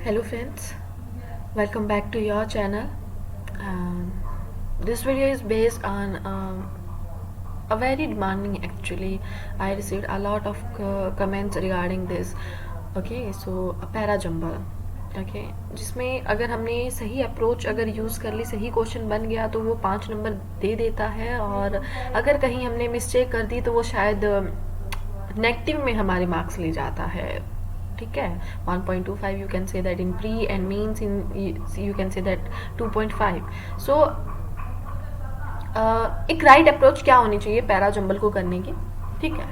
Hello friends, welcome back to your channel. This video is based on a very demanding actually. I received a lot of comments regarding this. Okay, so para jumble. Okay जिसमें अगर हमने सही approach अगर use कर ली, सही question बन गया तो वो 5 नंबर दे देता है, और अगर कहीं हमने मिस्टेक कर दी तो वो शायद नेगेटिव में हमारे मार्क्स ले जाता है. ठीक है, 1.25 you can say that in pre and means in you can say that 2.5. सो एक राइट अप्रोच क्या होनी चाहिए पैरा जंबल को करने की. ठीक है,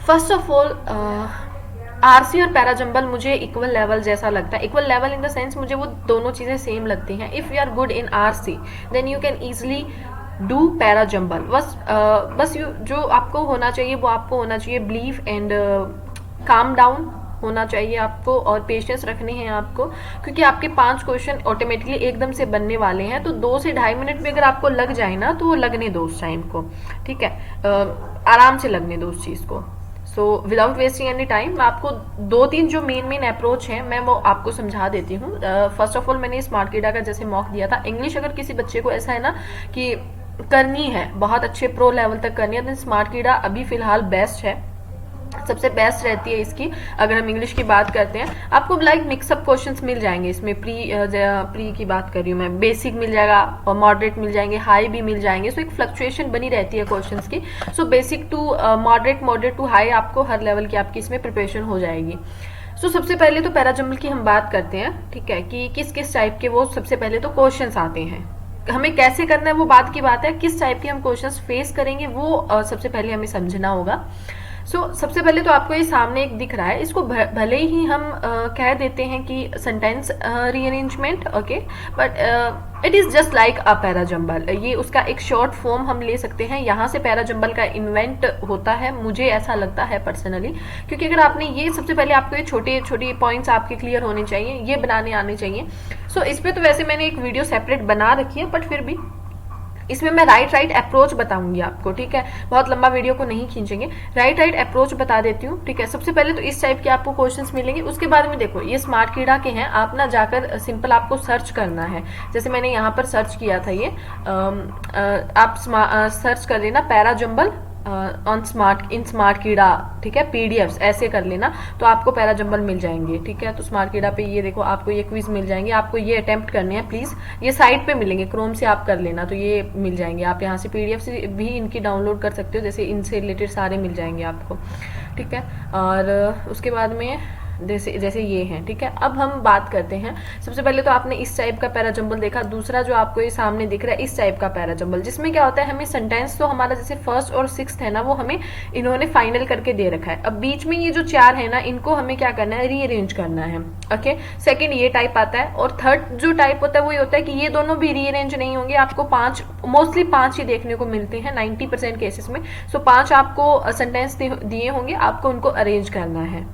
फर्स्ट ऑफ ऑल आरसी और पैरा जंबल मुझे इक्वल लेवल जैसा लगता है. Equal level in the sense मुझे वो दोनों चीज़ें सेम लगती हैं. If you are good in RC then you can easily do para jumble. बस यू जो आपको होना चाहिए वो आपको होना चाहिए बिलीव एंड काम डाउन होना चाहिए आपको, और पेशेंस रखने हैं आपको, क्योंकि आपके 5 क्वेश्चन ऑटोमेटिकली एकदम से बनने वाले हैं. तो 2 से 2.5 मिनट भी अगर आपको लग जाए ना तो वो लगने दो उस टाइम को. ठीक है, आराम से लगने दो उस चीज़ को. So without wasting any time मैं आपको 2-3 जो मेन अप्रोच हैं मैं वो आपको समझा देती हूँ. फर्स्ट ऑफ ऑल मैंने स्मार्टकीडा का जैसे मॉक दिया था. इंग्लिश अगर किसी बच्चे को ऐसा है ना कि करनी है, बहुत अच्छे प्रो लेवल तक करनी है, तो स्मार्टकीडा अभी फिलहाल बेस्ट है, सबसे बेस्ट रहती है इसकी. अगर हम इंग्लिश की बात करते हैं, आपको लाइक मिक्सअप क्वेश्चंस मिल जाएंगे इसमें. प्री की बात कर रही हूँ मैं, बेसिक मिल जाएगा और मॉडरेट मिल जाएंगे, हाई भी मिल जाएंगे. सो एक फ्लक्चुएशन बनी रहती है क्वेश्चंस की. So basic to moderate, moderate to high, आपको हर लेवल की आपकी इसमें प्रिपरेशन हो जाएगी. सो सबसे पहले तो पैराजंबल की हम बात करते हैं. ठीक है, कि किस किस टाइप के वो सबसे पहले तो क्वेश्चंस आते हैं. हमें कैसे करना है वो बात की बात है, किस टाइप के हम क्वेश्चंस फेस करेंगे वो सबसे पहले हमें समझना होगा. सबसे पहले तो आपको ये सामने एक दिख रहा है, इसको भले ही हम कह देते हैं कि sentence rearrangement. Okay, but it is just like a parajumble. ये उसका एक शॉर्ट फॉर्म हम ले सकते हैं. यहाँ से पैराजंबल का इन्वेंट होता है, मुझे ऐसा लगता है पर्सनली, क्योंकि अगर आपने ये सबसे पहले आपको ये छोटे छोटे पॉइंट्स आपके क्लियर होने चाहिए, ये बनाने आने चाहिए. इस पर तो वैसे मैंने एक वीडियो सेपरेट बना रखी है, बट फिर भी इसमें मैं राइट अप्रोच बताऊंगी आपको. ठीक है, बहुत लंबा वीडियो को नहीं खींचेंगे, राइट अप्रोच बता देती हूँ. ठीक है, सबसे पहले तो इस टाइप के आपको क्वेश्चंस मिलेंगे. उसके बाद में देखो ये स्मार्टकीडा के हैं, आप ना जाकर सिंपल आपको सर्च करना है. जैसे मैंने यहाँ पर सर्च किया था, ये आप सर्च कर लेना पैरा जंबल ऑन स्मार्टकीडा. ठीक है, पीडीएफ्स ऐसे कर लेना तो आपको पैरा जंबल मिल जाएंगे. ठीक है, तो स्मार्टकीडा पे ये देखो आपको ये क्विज मिल जाएंगे. आपको ये अटेम्प्ट करने हैं प्लीज, ये साइट पे मिलेंगे, क्रोम से आप कर लेना तो ये मिल जाएंगे. आप यहाँ से पीडीएफ से भी इनकी डाउनलोड कर सकते हो, जैसे इनसे रिलेटेड सारे मिल जाएंगे आपको. ठीक है, और उसके बाद में जैसे ये हैं. ठीक है, अब हम बात करते हैं. सबसे पहले तो आपने इस टाइप का पैराजंबल देखा. दूसरा जो आपको ये सामने दिख रहा है इस टाइप का पैराजंबल, जिसमें क्या होता है, हमें सेंटेंस तो हमारा जैसे फर्स्ट और सिक्स्थ है ना, वो हमें इन्होंने फाइनल करके दे रखा है. अब बीच में ये जो 4 है ना, इनको हमें क्या करना है, रीअरेंज करना है. ओके, सेकेंड ये टाइप आता है, और थर्ड जो टाइप होता है वो ये होता है कि ये दोनों भी रीअरेंज नहीं होंगे. आपको मोस्टली 5 ही देखने को मिलते हैं 90% केसेस में. 5 आपको सेंटेंस दिए होंगे, आपको उनको अरेंज करना है.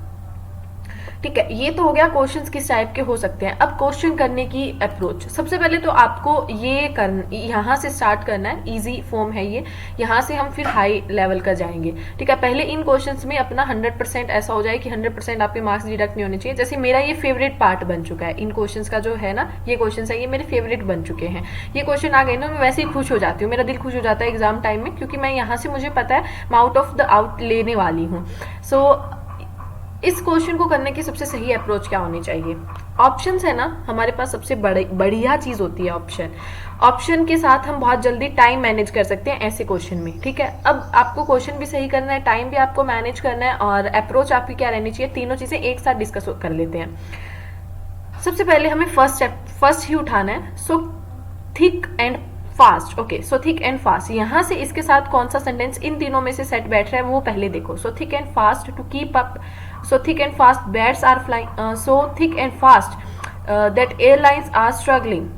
ठीक है, ये तो हो गया क्वेश्चंस किस टाइप के हो सकते हैं. अब क्वेश्चन करने की अप्रोच, सबसे पहले तो आपको यहाँ से स्टार्ट करना है. इजी फॉर्म है ये, यहाँ से हम फिर हाई लेवल का जाएंगे. ठीक है, पहले इन क्वेश्चंस में अपना 100% ऐसा हो जाए कि 100% आपके मार्क्स डिडक्ट नहीं होने चाहिए. जैसे मेरा ये फेवरेट पार्ट बन चुका है इन क्वेश्चंस का, जो है ना ये क्वेश्चन है, ये मेरे फेवरेट बन चुके हैं. ये क्वेश्चन आ गए ना, मैं वैसे ही खुश हो जाती हूँ, मेरा दिल खुश हो जाता है एग्जाम टाइम में, क्योंकि मैं यहाँ से मुझे पता है मैं आउट ऑफ द आउट लेने वाली हूँ. इस क्वेश्चन को करने की सबसे सही अप्रोच क्या होनी चाहिए. ऑप्शंस है ना हमारे पास, सबसे बढ़िया चीज होती है ऑप्शन के साथ हम बहुत जल्दी टाइम मैनेज कर सकते हैं ऐसे क्वेश्चन में. ठीक है, अब आपको क्वेश्चन भी सही करना है, टाइम भी आपको मैनेज करना है, और अप्रोच आपकी क्या रहनी चाहिए, तीनों चीजें एक साथ डिस्कस कर लेते हैं. सबसे पहले हमें फर्स्ट ही उठाना है. Thick and fast. Okay, thick and fast, यहाँ से इसके साथ कौन सा सेंटेंस इन तीनों में से सेट बैठ रहा है वो पहले देखो. Thick and fast to keep up. Thick and fast birds are flying. Thick and fast that airlines are struggling.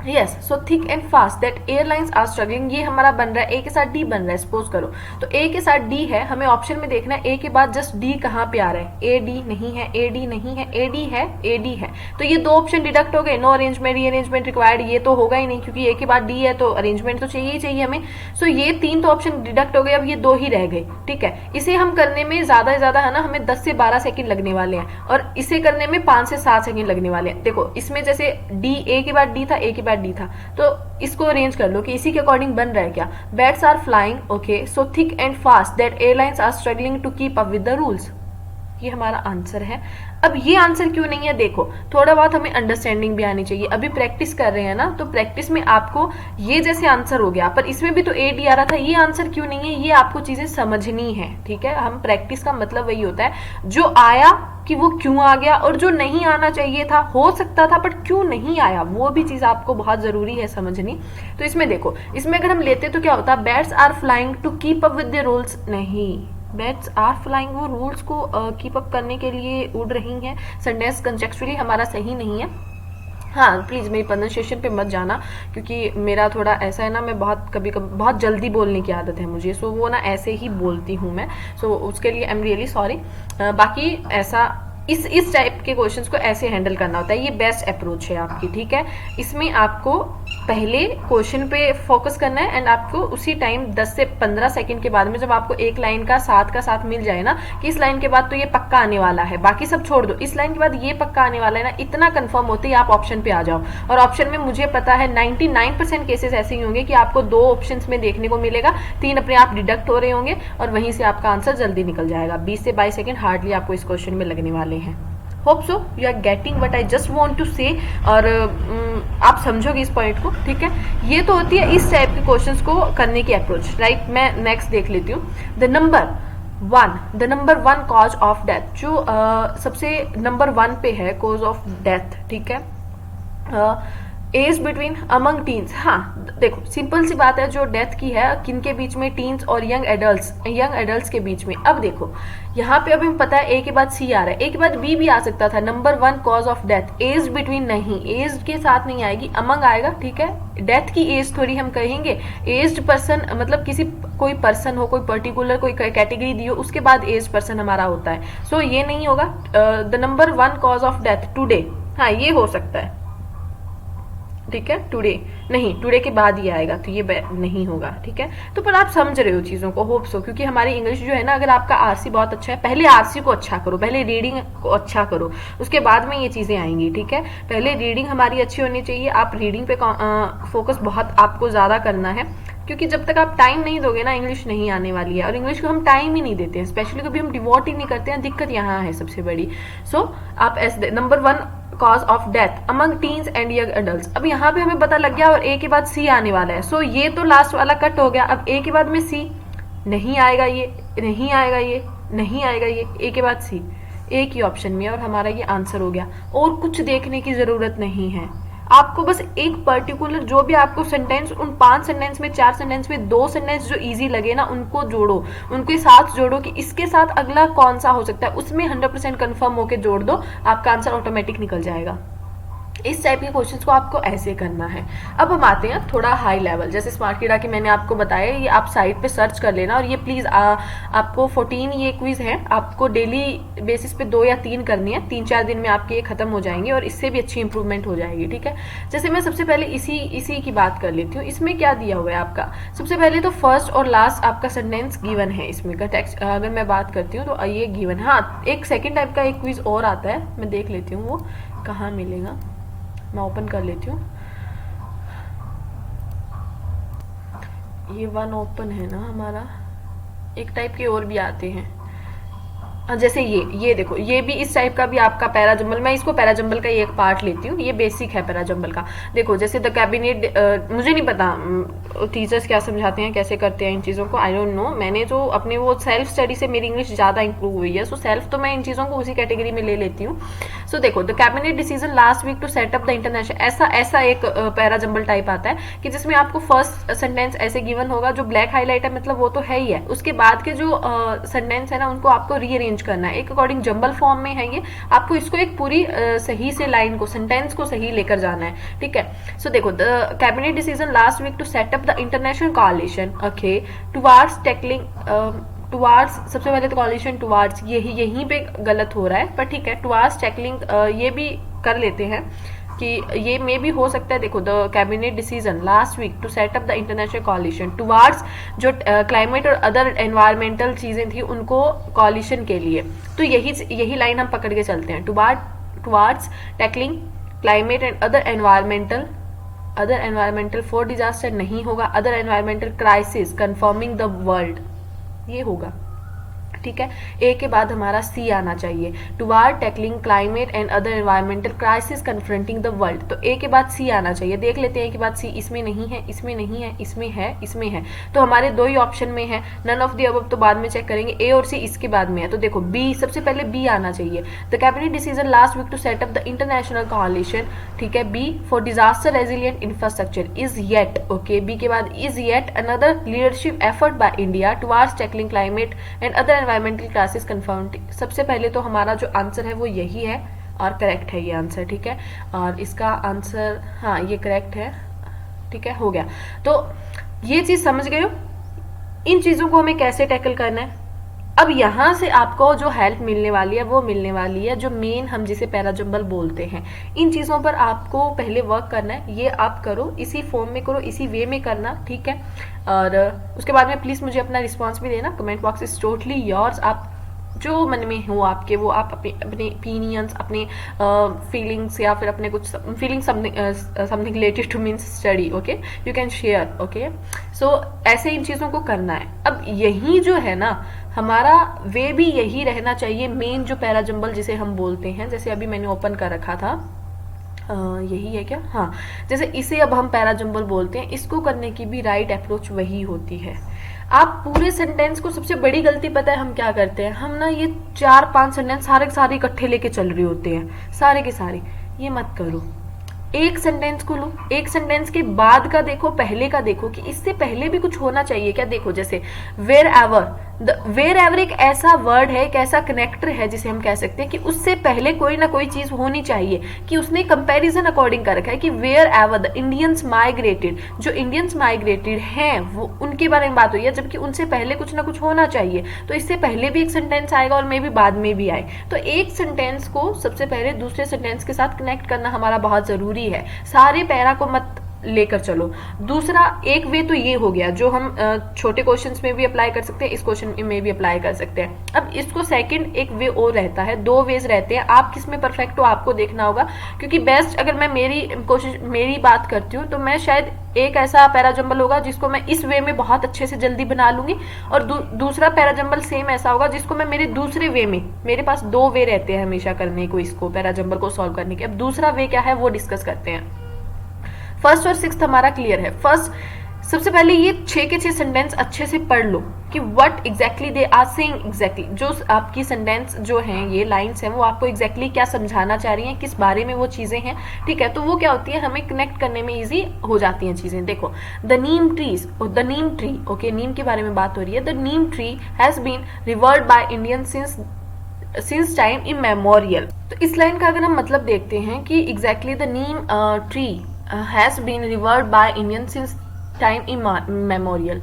Yes, so thick and fast that airlines are struggling, ये हमारा बन रहा है ए के साथ डी बन रहा है, सपोज करो। तो ए के साथ डी है, हमें ऑप्शन में देखना है ए के बाद जस्ट डी कहाँ पे आ रहा है, ए डी नहीं है, ए डी नहीं है, ए डी है, ए डी है। तो ये दो ऑप्शन डिडक्ट हो गए, नो अरेंजमेंट रीअरेंजमेंट रिक्वायर्ड, ये तो होगा ही नहीं क्योंकि ए के बाद डी है तो अरेंजमेंट तो चाहिए ही चाहिए हमें। सो ये तीन तो ऑप्शन डिडक्ट हो गए, अब ये दो ही रह गए, ठीक है। इसे हम करने में ज्यादा से ज्यादा है ना हमें 10 से 12 सेकंड लगने वाले हैं और इसे करने में 5 से 7 सेकंड लगने वाले हैं। देखो इसमें जैसे डी ए के बाद डी था, ए के बाद डी था, तो इसको अरेंज कर लो कि इसी के अकॉर्डिंग बन रहा है क्या। Bats are flying, okay, so thick and fast that airlines are struggling to keep up with the rules, ये हमारा आंसर है। अब ये आंसर क्यों नहीं है, देखो थोड़ा बहुत हमें अंडरस्टैंडिंग भी आनी चाहिए, अभी प्रैक्टिस कर रहे हैं ना, तो प्रैक्टिस में आपको ये जैसे आंसर हो गया, पर इसमें भी तो ए डी आ रहा था, ये आंसर क्यों नहीं है, ये आपको चीजें समझनी है, ठीक है। हम प्रैक्टिस का मतलब वही होता है, जो आया कि वो क्यों आ गया, और जो नहीं आना चाहिए था, हो सकता था बट क्यों नहीं आया, वो भी चीज आपको बहुत जरूरी है समझनी। तो इसमें देखो, इसमें अगर हम लेते तो क्या होता, bats are flying to keep up with the rules, नहीं, बैट्स आर फ्लाइंग वो रूल्स को कीप अप करने के लिए उड़ रही हैं, सेंटेंस कंटेक्चुअली हमारा सही नहीं है। हाँ प्लीज़ मेरी प्रोनाउंसिएशन पे मत जाना, क्योंकि मेरा थोड़ा ऐसा है ना, मैं बहुत कभी कभी बहुत जल्दी बोलने की आदत है मुझे, सो वो ना ऐसे ही बोलती हूँ मैं, सो उसके लिए आई एम रियली सॉरी। बाकी ऐसा इस टाइप के क्वेश्चंस को ऐसे हैंडल करना होता है, ये बेस्ट अप्रोच है आपकी, ठीक है। इसमें आपको पहले क्वेश्चन पे फोकस करना है एंड आपको उसी टाइम 10 से 15 सेकंड के बाद में जब आपको एक लाइन का साथ मिल जाए ना कि इस लाइन के बाद तो ये पक्का आने वाला है, बाकी सब छोड़ दो, इस लाइन के बाद ये पक्का आने वाला है ना, इतना कंफर्म होते ही आप ऑप्शन पे आ जाओ। और ऑप्शन में मुझे पता है 99% केसेस ऐसे ही होंगे कि आपको 2 ऑप्शन में देखने को मिलेगा, 3 अपने आप डिडक्ट हो रहे होंगे और वहीं से आपका आंसर जल्दी निकल जाएगा। 20 से 22 सेकंड हार्डली आपको इस क्वेश्चन में लगने वाले हैं। Hope so you are getting what I just want to say, और आप समझोगे इस पॉइंट को, ठीक है। ये तो होती है इस टाइप के क्वेश्चंस को करने की अप्रोच, राइट। मैं नेक्स्ट देख लेती हूँ। The number one cause of death, जो सबसे नंबर 1 पे है कॉज ऑफ डेथ, ठीक है। एज बिटवीन अमंग टीन्स, हाँ देखो सिंपल सी बात है, जो डेथ की है किन के बीच में, टीन्स और यंग एडल्ट्स के बीच में। अब देखो यहाँ पे अभी पता है ए के बाद सी आ रहा है, ए के बाद बी भी आ सकता था। Number 1 cause of death, age between नहीं, एज के साथ नहीं आएगी, अमंग आएगा, ठीक है। डेथ की एज थोड़ी हम कहेंगे, एज्ड पर्सन मतलब किसी कोई पर्सन हो, कोई पर्टिकुलर कोई कैटेगरी दी हो, उसके बाद एज पर्सन हमारा होता है, सो ये नहीं होगा। The number 1 cause of death today, हाँ ये हो सकता है, ठीक है। टुडे नहीं, टुडे के बाद ही आएगा तो ये नहीं होगा, ठीक है। तो पर आप समझ रहे हो चीज़ों को, होप सो, क्योंकि हमारी इंग्लिश जो है ना, अगर आपका आरसी बहुत अच्छा है, पहले आरसी को अच्छा करो, पहले रीडिंग को अच्छा करो, उसके बाद में ये चीज़ें आएंगी, ठीक है। पहले रीडिंग हमारी अच्छी होनी चाहिए, आप रीडिंग पे फोकस बहुत आपको ज़्यादा करना है, क्योंकि जब तक आप टाइम नहीं दोगे ना, इंग्लिश नहीं आने वाली है। और इंग्लिश को हम टाइम ही नहीं देते हैं, स्पेशली कभी हम डिवोट ही नहीं करते हैं, दिक्कत यहाँ है सबसे बड़ी। सो आप number 1 cause of death among teens and young adults, अब यहाँ पे हमें पता लग गया, और ए के बाद सी आने वाला है, सो ये तो लास्ट वाला कट हो गया। अब ए के बाद में सी नहीं आएगा, ये नहीं आएगा, ये नहीं आएगा, ये ए के बाद सी एक ही ऑप्शन में, और हमारा ये आंसर हो गया। और कुछ देखने की जरूरत नहीं है, आपको बस एक पर्टिकुलर जो भी आपको सेंटेंस, उन 5 सेंटेंस में, 4 सेंटेंस में 2 सेंटेंस जो इजी लगे ना, उनको जोड़ो, उनके साथ जोड़ो कि इसके साथ अगला कौन सा हो सकता है, उसमें 100% कंफर्म होके जोड़ दो, आपका आंसर ऑटोमेटिक निकल जाएगा। इस टाइप के क्वेश्चंस को आपको ऐसे करना है। अब हम आते हैं थोड़ा हाई लेवल, जैसे स्मार्ट कीड़ा की मैंने आपको बताया, ये आप साइट पे सर्च कर लेना, और ये प्लीज़ आपको 14 ये क्विज है, आपको डेली बेसिस पे 2 या 3 करनी है, 3-4 दिन में आपके ये खत्म हो जाएंगे और इससे भी अच्छी इंप्रूवमेंट हो जाएगी, ठीक है। जैसे मैं सबसे पहले इसी की बात कर लेती हूँ। इसमें क्या दिया हुआ है आपका, सबसे पहले तो फर्स्ट और लास्ट आपका सेंटेंस गिवन है, इसमें का टेक्स्ट अगर मैं बात करती हूँ तो ये गिवन है। हाँ एक सेकेंड टाइप का एक क्विज और आता है, मैं देख लेती हूँ वो कहाँ मिलेगा, मैं ओपन कर लेती हूँ। ये 1 ओपन है ना हमारा, एक टाइप के और भी आते हैं, जैसे ये देखो, ये भी इस टाइप का भी आपका पैराजंबल, मैं इसको पैराजंबल का एक पार्ट लेती हूँ, ये बेसिक है पैराजंबल का। देखो जैसे द कैबिनेट, मुझे नहीं पता टीचर्स क्या समझाते हैं, कैसे करते हैं इन चीज़ों को, आई डोंट नो। मैंने जो अपने वो सेल्फ स्टडी से मेरी इंग्लिश ज़्यादा इंप्रूव हुई है, सो सेल्फ तो मैं इन चीज़ों को उसी कैटेगरी में ले लेती हूँ। सो देखो, the cabinet decision last week to set up the international, ऐसा ऐसा एक पैरा जंबल टाइप आता है कि जिसमें आपको फर्स्ट सेंटेंस ऐसे गिवन होगा, जो ब्लैक हाईलाइट है मतलब वो तो है ही है, उसके बाद के जो सेंटेंस है ना उनको आपको रीअरेंज करना है एक अकॉर्डिंग जंबल फॉर्म में है ये, आपको इसको एक पूरी सही से लाइन को, सेंटेंस को सही लेकर जाना है, ठीक है। सो देखो, the cabinet decision last week to set up the international coalition, okay, towards tackling, towards, सबसे पहले तो कॉलिशन टुवार्ड्स यहीं पे गलत हो रहा है, पर ठीक है, टुवार्ड्स टैकलिंग ये भी कर लेते हैं कि ये मे भी हो सकता है। देखो, the cabinet decision last week to set up the international coalition towards, जो क्लाइमेट और अदर एनवायरमेंटल चीज़ें थी उनको कॉलिशन के लिए, तो यही लाइन हम पकड़ के चलते हैं, towards tackling climate and other environmental for disaster नहीं होगा, other environmental crisis confirming the world ये होगा, ठीक है। ए के बाद हमारा सी आना चाहिए, toward tackling climate and other environmental crisis confronting the world, तो ए के बाद सी आना चाहिए। देख लेते हैं ए के बाद सी, इसमें नहीं है, इसमें नहीं है, इसमें है, इसमें है, तो हमारे दो ही ऑप्शन में है, नन ऑफ द अबव तो बाद में चेक करेंगे, ए और सी इसके बाद में है, तो देखो बी, सबसे पहले बी आना चाहिए, the cabinet decision last week to set up the international coalition, ठीक है, B for disaster resilient infrastructure is yet, okay, B के बाद is yet another leadership effort by India towards tackling climate and other environmental crisis confirming. सबसे पहले तो हमारा जो answer है वो यही है और करेक्ट है ये आंसर, ठीक है, और इसका आंसर हाँ ये करेक्ट है, ठीक है, हो गया। तो ये चीज समझ गए हो, इन चीजों को हमें कैसे टैकल करना है। अब यहां से आपको जो हेल्प मिलने वाली है वो मिलने वाली है जो मेन हम जिसे पैराजंबल बोलते हैं, इन चीजों पर आपको पहले वर्क करना है, ये आप करो, इसी फॉर्म में करो, इसी वे में करना, ठीक है। और उसके बाद में प्लीज मुझे अपना रिस्पॉन्स भी देना, comment box is totally yours, आप जो मन में हो आपके वो आप अपने ओपिनियंस, अपने फीलिंग्स या फिर अपने कुछ feeling something related to means study, okay, you can share, okay. So ऐसे इन चीज़ों को करना है। अब यही जो है ना हमारा वे भी यही रहना चाहिए, मेन जो पैराजंबल जिसे हम बोलते हैं, जैसे अभी मैंने ओपन कर रखा था, यही है क्या, हाँ, जैसे इसे अब हम पैराजंबल बोलते हैं, इसको करने की भी राइट अप्रोच वही होती है। आप पूरे सेंटेंस को, सबसे बड़ी गलती पता है हम क्या करते हैं, हम ना ये 4-5 सेंटेंस सारे इकट्ठे लेके चल रहे होते हैं, सारे के सारे, ये मत करो। एक सेंटेंस को लो, एक सेंटेंस के बाद का देखो, पहले का देखो कि इससे पहले भी कुछ होना चाहिए क्या। देखो जैसे वेयर एवर एक ऐसा वर्ड है, एक ऐसा कनेक्टर है जिसे हम कह सकते हैं कि उससे पहले कोई ना कोई चीज होनी चाहिए, कि उसने कंपैरिजन अकॉर्डिंग कर रखा है कि wherever the Indians migrated, जो इंडियंस माइग्रेटेड हैं वो उनके बारे में बात हुई है, जबकि उनसे पहले कुछ ना कुछ होना चाहिए, तो इससे पहले भी एक सेंटेंस आएगा और मे भी बाद में भी आए, तो एक सेंटेंस को सबसे पहले दूसरे सेंटेंस के साथ कनेक्ट करना हमारा बहुत जरूरी है, सारे पैरा को मत लेकर चलो। दूसरा एक वे तो ये हो गया जो हम छोटे क्वेश्चंस में भी अप्लाई कर सकते हैं, इस क्वेश्चन में भी अप्लाई कर सकते हैं। अब इसको सेकंड एक वे और रहता है, 2 वेज रहते हैं, आप किस में परफेक्ट हो आपको देखना होगा, क्योंकि बेस्ट अगर मैं मेरी बात करती हूँ तो मैं शायद एक ऐसा पैराजंबल होगा जिसको मैं इस वे में बहुत अच्छे से जल्दी बना लूंगी, और दूसरा पैराजंबल सेम ऐसा होगा जिसको मैं मेरे दूसरे वे में, मेरे पास 2 वे रहते हैं हमेशा करने को, इसको पैराजंबल को सॉल्व करने के। अब दूसरा वे क्या है वो डिस्कस करते हैं। फर्स्ट और सिक्स्थ हमारा क्लियर है। फर्स्ट सबसे पहले ये 6 के 6 सेंटेंस अच्छे से पढ़ लो कि what exactly they are saying, exactly जो आपकी सेंटेंस जो हैं, ये लाइंस हैं, वो आपको एग्जैक्टली क्या समझाना चाह रही हैं, किस बारे में वो चीजें हैं, ठीक है। तो वो क्या होती है, हमें कनेक्ट करने में इजी हो जाती हैं चीजें। देखो the neem trees, the neem tree, okay, neem के बारे में बात हो रही है। The neem tree has been revered by Indian since time immemorial. तो इस लाइन का अगर हम मतलब देखते हैं कि exactly the neem tree has been revered by Indian since time immemorial।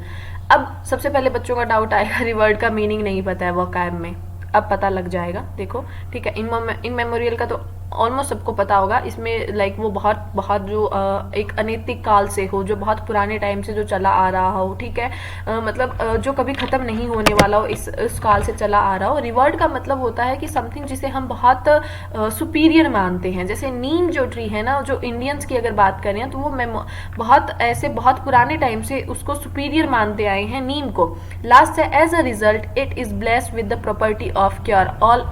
अब सबसे पहले बच्चों का डाउट आएगा, रिवर्ड का मीनिंग नहीं पता है वोकैब में, अब पता लग जाएगा, देखो, ठीक है। इन मेमोरियल का तो ऑलमोस्ट सबको पता होगा, इसमें लाइक वो बहुत जो एक अनैतिक काल से हो, जो बहुत पुराने टाइम से जो चला आ रहा हो, ठीक है, मतलब जो कभी खत्म नहीं होने वाला हो, इस काल से चला आ रहा हो। रिवर्ड का मतलब होता है कि समथिंग जिसे हम बहुत सुपीरियर मानते हैं, जैसे नीम जो ट्री है ना, जो इंडियंस की अगर बात करें तो वो बहुत पुराने टाइम से उसको सुपीरियर मानते आए हैं नीम को। लास्ट है as a result it is blessed with the property of cure all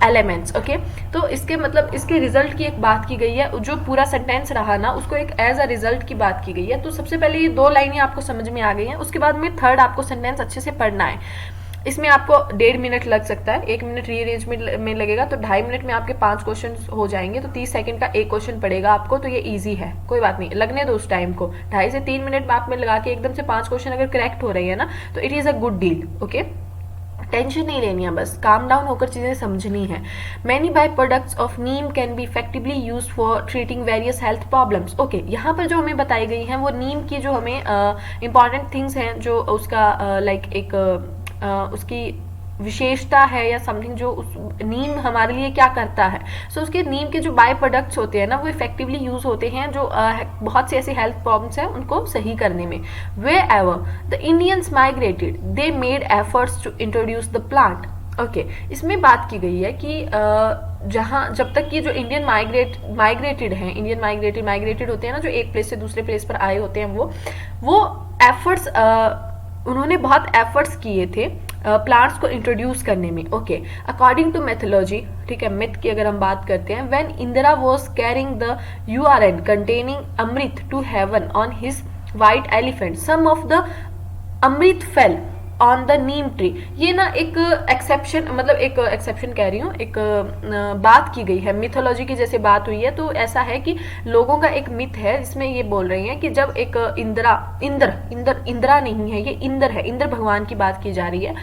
elements, okay. तो इसके मतलब इसके रिजल्ट की एक बात की गई है, जो पूरा सेंटेंस रहा ना उसको एक एज अ रिजल्ट की बात की गई है। तो सबसे पहले ये 2 लाइनें आपको समझ में आ गई हैं, उसके बाद में थर्ड आपको सेंटेंस अच्छे से पढ़ना है। इसमें आपको 1.5 मिनट लग सकता है, 1 मिनट रीअरेंजमेंट में लगेगा, तो 2.5 मिनट में आपके 5 क्वेश्चन हो जाएंगे, तो 30 सेकंड का एक क्वेश्चन पड़ेगा आपको, तो ये इजी है, कोई बात नहीं, लगने दो उस टाइम को। 2.5 से 3 मिनट में आप में लगा के एकदम से 5 क्वेश्चन अगर करेक्ट हो रही है ना, तो it is a good deal. Okay, tension नहीं लेनी है, बस काम डाउन होकर चीजें समझनी है। Many byproducts of neem can be effectively use for treating various health problems. Okay, यहाँ पर जो हमें बताई गई है वो नीम की जो हमें इंपॉर्टेंट थिंग्स हैं, जो उसका लाइक एक उसकी विशेषता है या समथिंग, जो उस नीम हमारे लिए क्या करता है। सो उसके नीम के जो बाय प्रोडक्ट्स होते हैं ना, वो इफेक्टिवली यूज होते हैं जो बहुत से ऐसी हेल्थ प्रॉब्लम्स हैं उनको सही करने में। Wherever the Indians migrated they made efforts to introduce the plant. Okay, इसमें बात की गई है कि जहाँ जब तक कि जो इंडियन माइग्रेटेड हैं, इंडियन माइग्रेटेड होते हैं ना, जो एक प्लेस से दूसरे प्लेस पर आए होते हैं, वो एफर्ट्स उन्होंने बहुत एफर्ट्स किए थे प्लांट्स को इंट्रोड्यूस करने में। ओके, अकॉर्डिंग टू मैथोलॉजी, ठीक है, मिथ की अगर हम बात करते हैं, when Indra was carrying the urn containing amrit to heaven on his white elephant, some of the amrit fell on the neem tree. ये ना एक एक्सेप्शन, मतलब एक एक्सेप्शन कह रही हूँ, एक बात की गई है, मिथोलॉजी की जैसे बात हुई है, तो ऐसा है कि लोगों का एक मिथ है जिसमें ये बोल रही हैं कि जब एक इंद्रा नहीं है, ये इंद्र है, इंद्र भगवान की बात की जा रही है,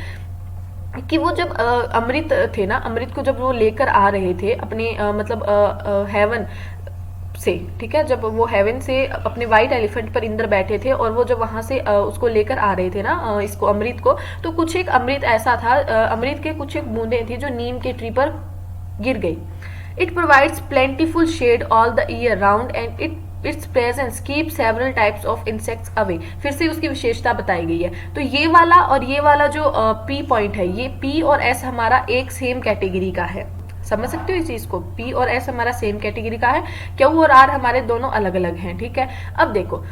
कि वो जब अमृत थे ना, अमृत को जब वो लेकर आ रहे थे अपने मतलब हेवन से, ठीक है, जब वो हेवन से अपने व्हाइट एलिफेंट पर इंद्र बैठे थे और वो जब वहां से उसको लेकर आ रहे थे ना, इसको अमृत को, तो कुछ एक अमृत ऐसा था, अमृत के कुछ एक बूंदें थी जो नीम के ट्री पर गिर गई। It provides plentiful shade all the year round and its presence keep several types of insects away. फिर से उसकी विशेषता बताई गई है। तो ये वाला और ये वाला जो पी पॉइंट है, ये पी और एस हमारा एक सेम कैटेगरी का है, समझ सकते हो इस चीज को, पी और एस हमारा सेम कैटेगरी का है, क्यू और आर हमारे दोनों अलग अलग हैं, ठीक है। अब देखो,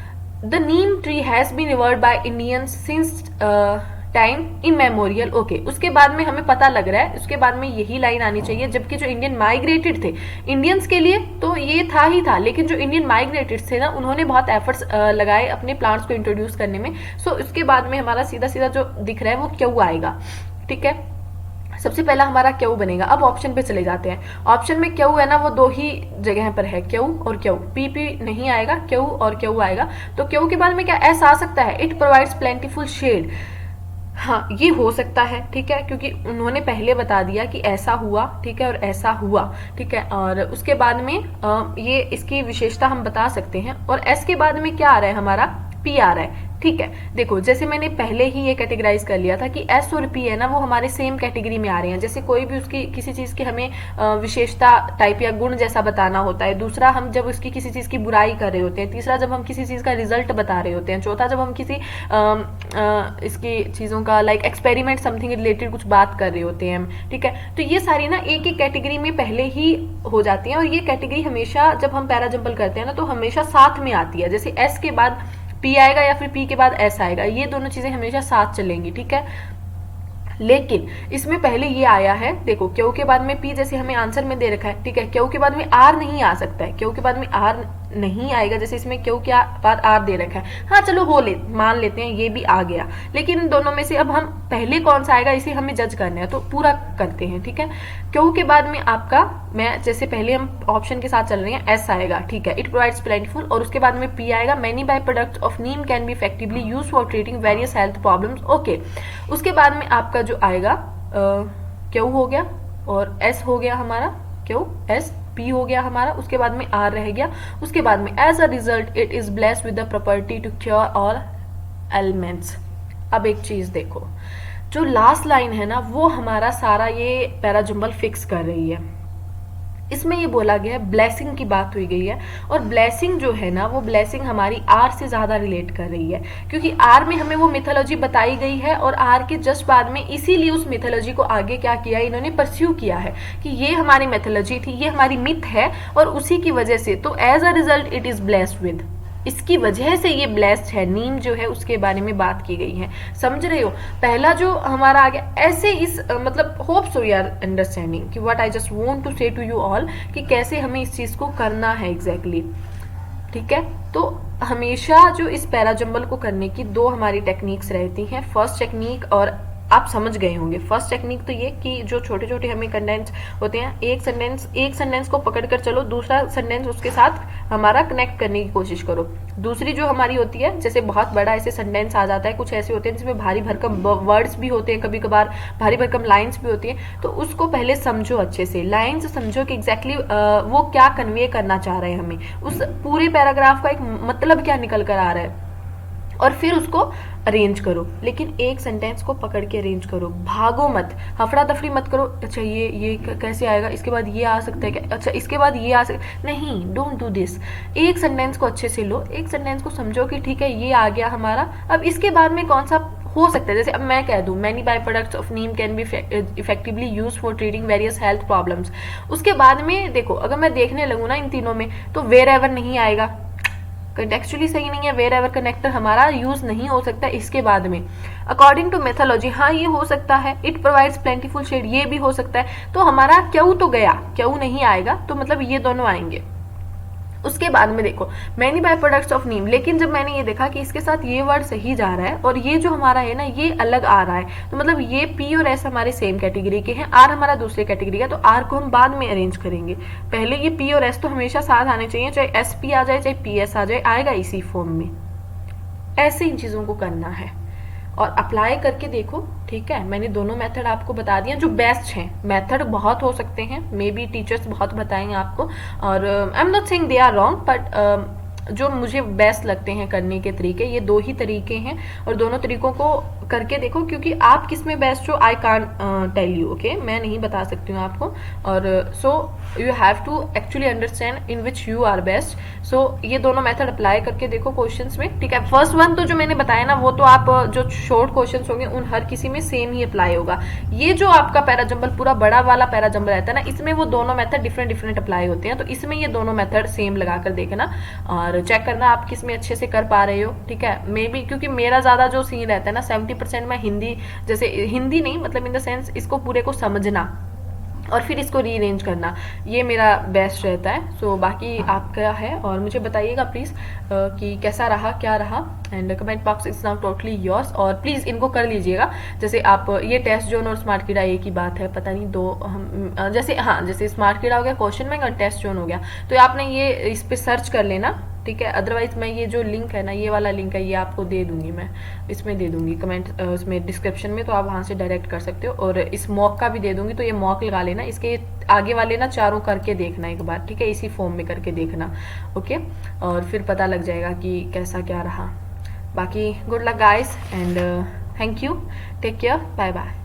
the neem tree has been revered by Indians since time immemorial. Okay, उसके बाद में हमें पता लग रहा है, उसके बाद में यही लाइन आनी चाहिए, जबकि जो इंडियन माइग्रेटेड थे, इंडियंस के लिए तो ये था ही था, लेकिन जो इंडियन माइग्रेटेड थे ना, उन्होंने बहुत एफर्ट्स लगाए अपने प्लांट्स को इंट्रोड्यूस करने में। सो उसके बाद में हमारा सीधा सीधा जो दिख रहा है वो क्यू आएगा, ठीक है। सबसे पहला हमारा क्यू बनेगा। अब ऑप्शन पे चले जाते हैं। ऑप्शन में क्यू है ना, वो दो ही जगह पर है, क्यू और क्यू, पी पी नहीं आएगा, क्यू और क्यू आएगा। तो क्यू के बाद में क्या एस आ सकता है, इट प्रोवाइड्स प्लेंटीफुल शेड। हाँ, ये हो सकता है, ठीक है, क्योंकि उन्होंने पहले बता दिया कि ऐसा हुआ, ठीक है, और ऐसा हुआ, ठीक है। और उसके बाद में ये इसकी विशेषता हम बता सकते हैं। और एस के बाद में क्या आ रहा है, हमारा पी आ रहा है, ठीक है। देखो, जैसे मैंने पहले ही ये कैटेगराइज कर लिया था कि एस और पी है ना, वो हमारे सेम कैटेगरी में आ रहे हैं। जैसे कोई भी उसकी किसी चीज की हमें विशेषता टाइप या गुण जैसा बताना होता है, दूसरा हम जब उसकी किसी चीज की बुराई कर रहे होते हैं, तीसरा जब हम किसी चीज का रिजल्ट बता रहे होते हैं, चौथा जब हम किसी इसकी चीजों का लाइक एक्सपेरिमेंट समथिंग रिलेटेड कुछ बात कर रहे होते हैं हम, ठीक है। तो ये सारी ना एक एक कैटेगरी में पहले ही हो जाती है, और ये कैटेगरी हमेशा जब हम पैरा जंपल करते हैं ना, तो हमेशा साथ में आती है। जैसे एस के बाद पी आएगा या फिर पी के बाद एस आएगा, ये दोनों चीजें हमेशा साथ चलेंगी, ठीक है। लेकिन इसमें पहले ये आया है, देखो, क्यू के बाद में पी जैसे हमें आंसर में दे रखा है, ठीक है, क्यू के बाद में आर नहीं आ सकता है, क्यू के बाद में आर नहीं आएगा, जैसे इसमें क्यू के बाद आर दे रखा है। हाँ चलो, मान लेते हैं ये भी आ गया, लेकिन दोनों में से अब हम पहले कौन सा आएगा इसे हमें जज करना है, तो पूरा करते हैं, ठीक है। क्यू के बाद में आपका, मैं जैसे पहले हम ऑप्शन के साथ चल रहे हैं, एस आएगा, ठीक है, इट प्रोवाइड्स प्लेंटीफुल, और उसके बाद में पी आएगा, many byproducts of neem can be effectively use for treating various health problems. Okay, उसके बाद में आपका जो आएगा क्यू हो गया और एस हो गया हमारा, क्यू एस पी हो गया हमारा, उसके बाद में आर रह गया, उसके बाद में as a result it is blessed with the property to cure all elements. अब एक चीज देखो, जो लास्ट लाइन है ना, वो हमारा सारा ये पैराजंबल फिक्स कर रही है। इसमें ये बोला गया है, ब्लेसिंग की बात हुई गई है, और ब्लेसिंग जो है ना, वो ब्लेसिंग हमारी आर से ज्यादा रिलेट कर रही है, क्योंकि आर में हमें वो मिथोलॉजी बताई गई है, और आर के जस्ट बाद में इसीलिए उस मिथोलॉजी को आगे क्या किया, इन्होंने परस्यू किया है कि ये हमारी मिथोलॉजी थी, ये हमारी मिथ है, और उसी की वजह से तो as a result it is blessed with, इसकी वजह से ये ब्लेस्ड है, नीम जो है उसके बारे में बात की गई है। समझ रहे हो, पहला जो हमारा आ गया ऐसे, इस मतलब hope so you are understanding कि what I just want to say to you all, कि कैसे हमें इस चीज को करना है एग्जैक्टली, ठीक है। तो हमेशा जो इस पैराजंबल को करने की दो हमारी टेक्निक्स रहती हैं। फर्स्ट टेक्निक और आप समझ गए होंगे। फर्स्ट टेक्निक तो ये कि जो छोटे छोटे हमें कंटेंट्स होते हैं, एक सेंटेंस को पकड़ कर चलो, दूसरा सेंटेंस उसके साथ हमारा कनेक्ट करने की कोशिश करो। दूसरी जो हमारी होती है, जैसे बहुत बड़ा ऐसे सेंटेंस आ जाता है, कुछ ऐसे होते हैं जिसमें भारी भरकम वर्ड्स भी होते हैं, कभी कभार भारी भरकम लाइन्स भी होती हैं, तो उसको पहले समझो अच्छे से, लाइन्स समझो कि एग्जैक्टली वो क्या कन्वे करना चाह रहे हैं हमें, उस पूरे पैराग्राफ का एक मतलब क्या निकल कर आ रहा है, और फिर उसको अरेंज करो। लेकिन एक सेंटेंस को पकड़ के अरेंज करो, भागो मत, हफड़ा दफड़ी मत करो। अच्छा ये कैसे आएगा, इसके बाद ये आ सकता है क्या, अच्छा इसके बाद ये आ सकता, नहीं, डोंट डू दिस। एक सेंटेंस को अच्छे से लो, एक सेंटेंस को समझो कि ठीक है ये आ गया हमारा, अब इसके बाद में कौन सा हो सकता है। जैसे अब मैं कह दूं many byproducts of neem can be effectively use for treating various health problems, उसके बाद में देखो अगर मैं देखने लगूँ ना इन तीनों में, तो वेयर एवर नहीं आएगा, कंटेक्चुअली सही नहीं है, वेयर एवर कनेक्टर हमारा यूज नहीं हो सकता इसके बाद में। अकॉर्डिंग टू मेथोलॉजी, हाँ ये हो सकता है, इट प्रोवाइड्स प्लेंटीफुल शेड, ये भी हो सकता है, तो हमारा क्यों तो गया, क्यों नहीं आएगा, तो मतलब ये दोनों आएंगे। उसके बाद में देखो मैनी बाय प्रोडक्ट्स ऑफ नीम, लेकिन जब मैंने ये देखा कि इसके साथ ये वर्ड सही जा रहा है और ये जो हमारा है ना ये अलग आ रहा है, तो मतलब ये पी और एस हमारे सेम कैटेगरी के हैं, आर हमारा दूसरे कैटेगरी का, तो आर को हम बाद में अरेंज करेंगे। पहले ये पी और एस तो हमेशा साथ आने चाहिए, चाहे एस पी आ जाए चाहे पी एस आ जाए, आएगा इसी फॉर्म में। ऐसे इन चीजों को करना है और अप्लाई करके देखो, ठीक है। मैंने दोनों मेथड आपको बता दिया जो बेस्ट हैं। मेथड बहुत हो सकते हैं, मे बी टीचर्स बहुत बताएंगे आपको, और I am not saying they are wrong, but जो मुझे बेस्ट लगते हैं करने के तरीके, ये दो ही तरीके हैं, और दोनों तरीकों को करके देखो, क्योंकि आप किस में बेस्ट हो I can't tell you, okay, मैं नहीं बता सकती हूँ आपको, और so you have to actually understand in which you are best. So ये दोनों मेथड अप्लाई करके देखो क्वेश्चंस में, ठीक है। फर्स्ट वन तो जो मैंने बताया ना, वो तो आप जो शॉर्ट क्वेश्चंस होंगे उन हर किसी में सेम ही अप्लाई होगा। ये जो आपका पैराजंबल पूरा बड़ा वाला पैराजंबल रहता है ना, इसमें वो दोनों मेथड डिफरेंट डिफरेंट अप्लाई होते हैं, तो इसमें ये दोनों मेथड सेम लगा कर देखना और चेक करना आप किस में अच्छे से कर पा रहे हो, ठीक है। मे बी क्योंकि मेरा ज्यादा जो सीन रहता है ना 70% मैं हिंदी, जैसे हिंदी नहीं मतलब इन द सेंस इसको पूरे को समझना और फिर इसको रीअरेंज करना, ये मेरा बेस्ट रहता है। सो बाकी आपका है, और मुझे बताइएगा प्लीज़ कि कैसा रहा क्या रहा, and comment box is now totally yours. और प्लीज़ इनको कर लीजिएगा, जैसे आप ये टेस्ट जोन और स्मार्ट कीड़ा एक ही बात है, पता नहीं दो हम जैसे, हाँ जैसे स्मार्ट कीड़ा हो गया क्वेश्चन बैंक और टेस्ट जोन हो गया, तो आपने ये इस पर सर्च कर लेना, ठीक है। अदरवाइज मैं ये जो लिंक है ना, ये वाला लिंक है, ये आपको दे दूंगी, मैं इसमें दे दूंगी कमेंट उसमें डिस्क्रिप्शन में, तो आप वहाँ से डायरेक्ट कर सकते हो, और इस मॉक का भी दे दूंगी, तो ये मॉक लगा लेना, इसके आगे वाले ना चारों करके देखना एक बार, ठीक है, इसी फॉर्म में करके देखना, ओके, और फिर पता लग जाएगा कि कैसा क्या रहा। बाकी good luck guys, and thank you, take care, bye bye.